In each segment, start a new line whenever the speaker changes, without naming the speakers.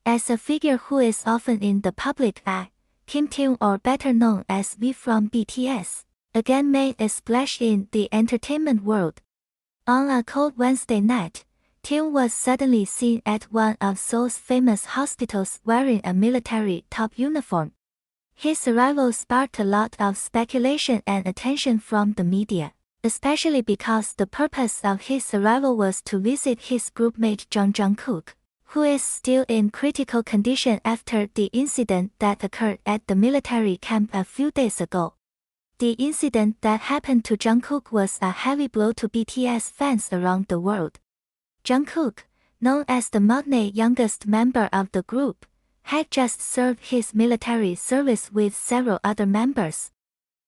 As a figure who is often in the public eye, Kim Taehyung, or better known as V from BTS, again made a splash in the entertainment world. On a cold Wednesday night, Taehyung was suddenly seen at one of Seoul's famous hospitals wearing a military top uniform. His arrival sparked a lot of speculation and attention from the media, especially because the purpose of his arrival was to visit his groupmate Jungkook, who is still in critical condition after the incident that occurred at the military camp a few days ago. The incident that happened to Jungkook was a heavy blow to BTS fans around the world. Jungkook, known as the Maknae youngest member of the group, had just served his military service with several other members.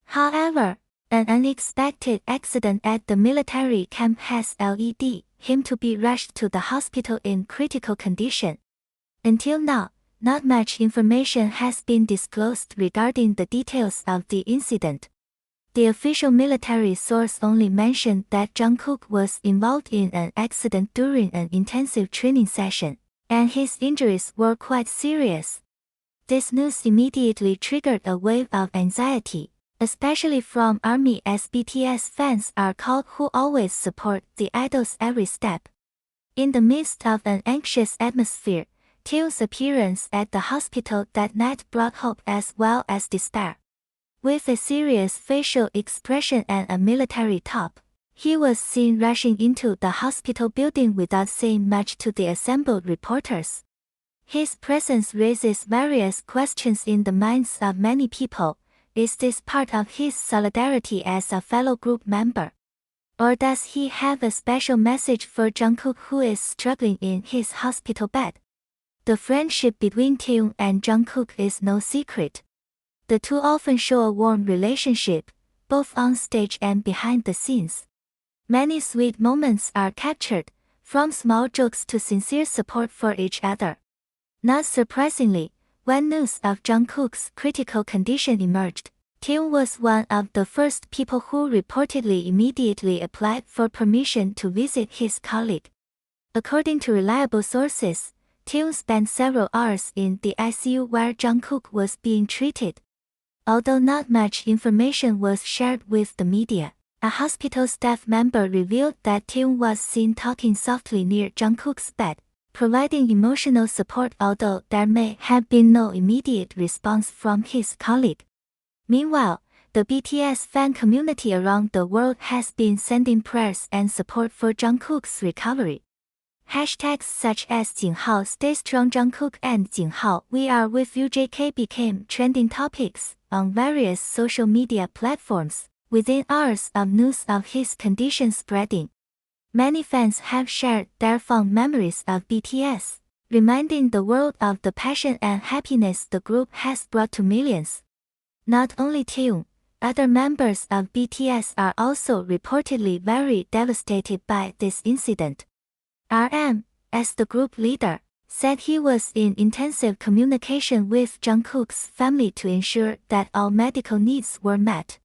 However, an unexpected accident at the military camp has led him to be rushed to the hospital in critical condition. Until now, not much information has been disclosed regarding the details of the incident. The official military source only mentioned that Jungkook was involved in an accident during an intensive training session, and his injuries were quite serious. This news immediately triggered a wave of anxiety, especially from ARMY, as BTS fans are called, who always support the idols every step. In the midst of an anxious atmosphere, Taehyung's appearance at the hospital that night brought hope as well as despair. With a serious facial expression and a military top, he was seen rushing into the hospital building without saying much to the assembled reporters. His presence raises various questions in the minds of many people. Is this part of his solidarity as a fellow group member? Or does he have a special message for Jungkook, who is struggling in his hospital bed? The friendship between Taehyung and Jungkook is no secret. The two often show a warm relationship, both on stage and behind the scenes. Many sweet moments are captured, from small jokes to sincere support for each other. Not surprisingly, when news of Jungkook's critical condition emerged, Taehyung was one of the first people who reportedly immediately applied for permission to visit his colleague. According to reliable sources, Taehyung spent several hours in the ICU where Jungkook was being treated. Although not much information was shared with the media, a hospital staff member revealed that Taehyung was seen talking softly near Jungkook's bed, providing emotional support, although there may have been no immediate response from his colleague. Meanwhile, the BTS fan community around the world has been sending prayers and support for Jungkook's recovery. Hashtags such as Jinghao Stay Strong Jungkook and Jinghao We Are With You JK became trending topics on various social media platforms, within hours of news of his condition spreading. Many fans have shared their fond memories of BTS, reminding the world of the passion and happiness the group has brought to millions. Not only Taehyung, other members of BTS are also reportedly very devastated by this incident. RM, as the group leader, said he was in intensive communication with Jungkook's family to ensure that all medical needs were met.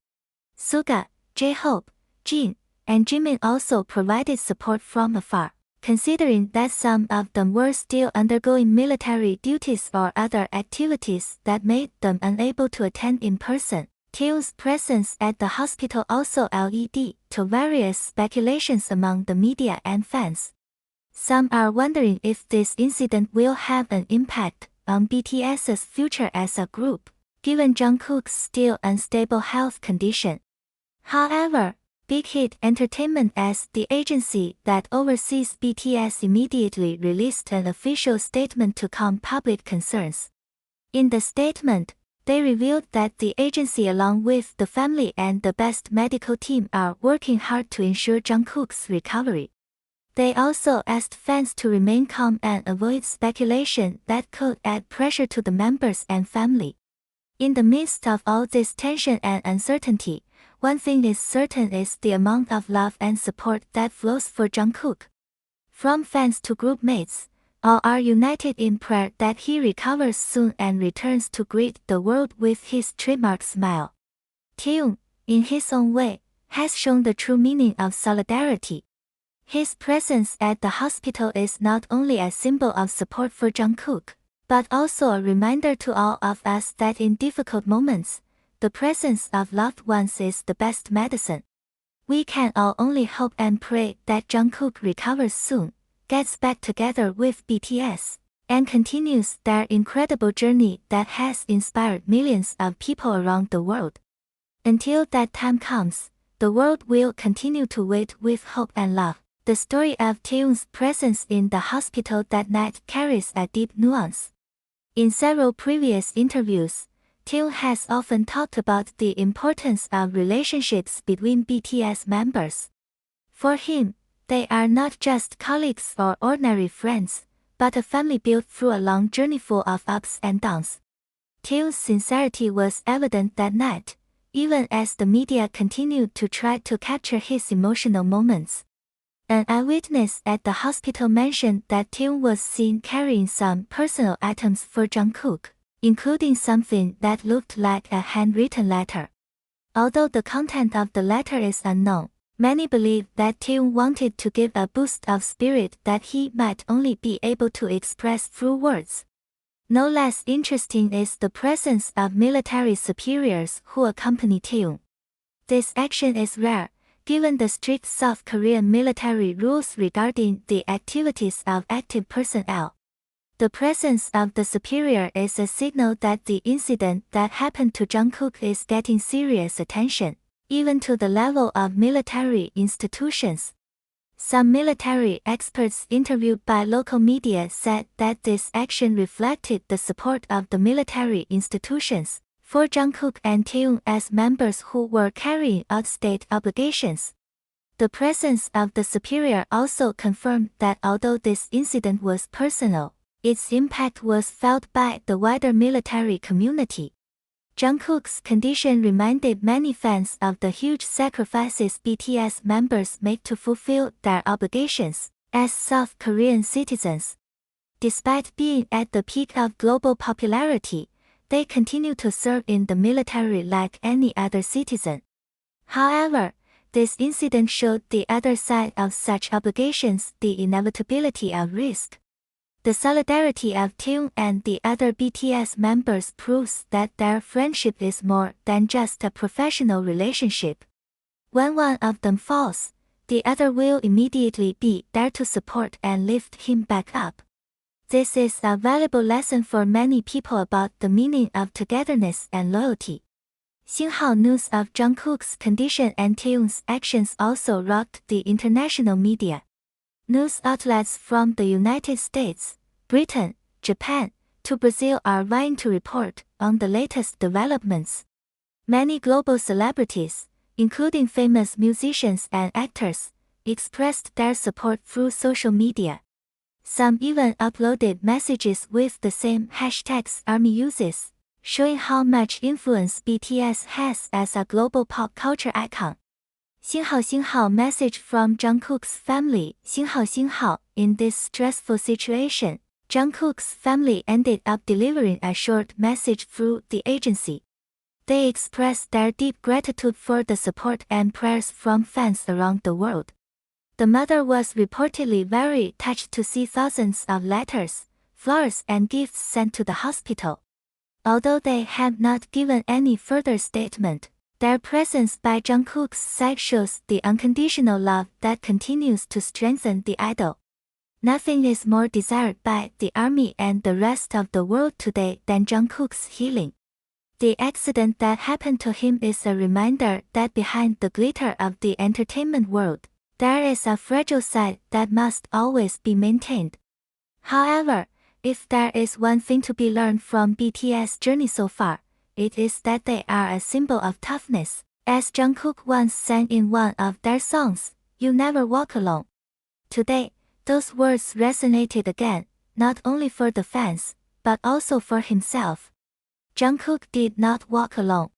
Suga, J-Hope, Jin, and Jimin also provided support from afar, considering that some of them were still undergoing military duties or other activities that made them unable to attend in person. Taehyung's presence at the hospital also led to various speculations among the media and fans. Some are wondering if this incident will have an impact on BTS's future as a group, given Jungkook's still unstable health condition. However, bighit Entertainment, as the agency that oversees BTS, immediately released an official statement to calm public concerns. In the statement, they revealed that the agency, along with the family and the best medical team, are working hard to ensure Jungkook's recovery. They also asked fans to remain calm and avoid speculation that could add pressure to the members and family. In the midst of all this tension and uncertainty, one thing is certain is the amount of love and support that flows for Jungkook. From fans to group mates, all are united in prayer that he recovers soon and returns to greet the world with his trademark smile. Taehyung, in his own way, has shown the true meaning of solidarity. His presence at the hospital is not only a symbol of support for Jungkook, but also a reminder to all of us that in difficult moments, the presence of loved ones is the best medicine. We can all only hope and pray that Jungkook recovers soon, gets back together with BTS, and continues their incredible journey that has inspired millions of people around the world. Until that time comes, the world will continue to wait with hope and love. The story of taehyung's presence in the hospital that night carries a deep nuance. In several previous interviews, taehyung has often talked about the importance of relationships between BTS members. For him, they are not just colleagues or ordinary friends, but a family built through a long journey full of ups and downs. Taehyung's sincerity was evident that night, even as the media continued to try to capture his emotional moments. An eyewitness at the hospital mentioned that taehyung was seen carrying some personal items for Jungkook, including something that looked like a handwritten letter. Although the content of the letter is unknown, many believe that taehyung wanted to give a boost of spirit that he might only be able to express through words. No less interesting is the presence of military superiors who accompany taehyung. This action is rare, given the strict South Korean military rules regarding the activities of active personnel. The presence of the superior is a signal that the incident that happened to Jungkook is getting serious attention, even to the level of military institutions. Some military experts interviewed by local media said that this action reflected the support of the military institutions for Jungkook and taehyung as members who were carrying out state obligations. The presence of the superior also confirmed that although this incident was personal, its impact was felt by the wider military community. Jungkook's condition reminded many fans of the huge sacrifices BTS members make to fulfill their obligations as South Korean citizens. Despite being at the peak of global popularity, they continue to serve in the military like any other citizen. However, this incident showed the other side of such obligations, the inevitability of risk. The solidarity of taehyung and the other BTS members proves that their friendship is more than just a professional relationship. When one of them falls, the other will immediately be there to support and lift him back up. This is a valuable lesson for many people about the meaning of togetherness and loyalty. Xinhao news of Jungkook's condition and taehyung's actions also rocked the international media. News outlets from the United States, Britain, Japan, to Brazil are vying to report on the latest developments. Many global celebrities, including famous musicians and actors, expressed their support through social media. Some even uploaded messages with the same hashtags ARMY uses, showing how much influence BTS has as a global pop culture icon. Xinhao message from Jungkook's family. Xinhao, in this stressful situation, Jungkook's family ended up delivering a short message through the agency. They expressed their deep gratitude for the support and prayers from fans around the world. The mother was reportedly very touched to see thousands of letters, flowers and gifts sent to the hospital. Although they have not given any further statement, their presence by Jungkook's side shows the unconditional love that continues to strengthen the idol. Nothing is more desired by the ARMY and the rest of the world today than Jungkook's healing. The accident that happened to him is a reminder that behind the glitter of the entertainment world, there is a fragile side that must always be maintained. However, if there is one thing to be learned from BTS' journey so far, it is that they are a symbol of toughness, as Jungkook once sang in one of their songs, "You Never Walk Alone." Today, those words resonated again, not only for the fans, but also for himself. Jungkook did not walk alone.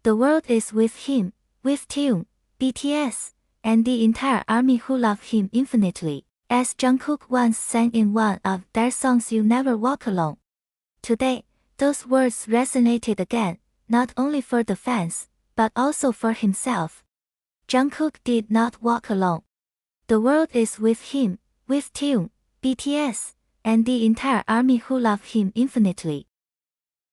The world is with him, with taehyung, BTS, and the entire ARMY who love him infinitely, as Jungkook once sang in one of their songs, "You Never Walk Alone." Today, those words resonated again, not only for the fans, but also for himself. Jungkook did not walk alone. The world is with him, with taehyung, BTS, and the entire army who love him infinitely.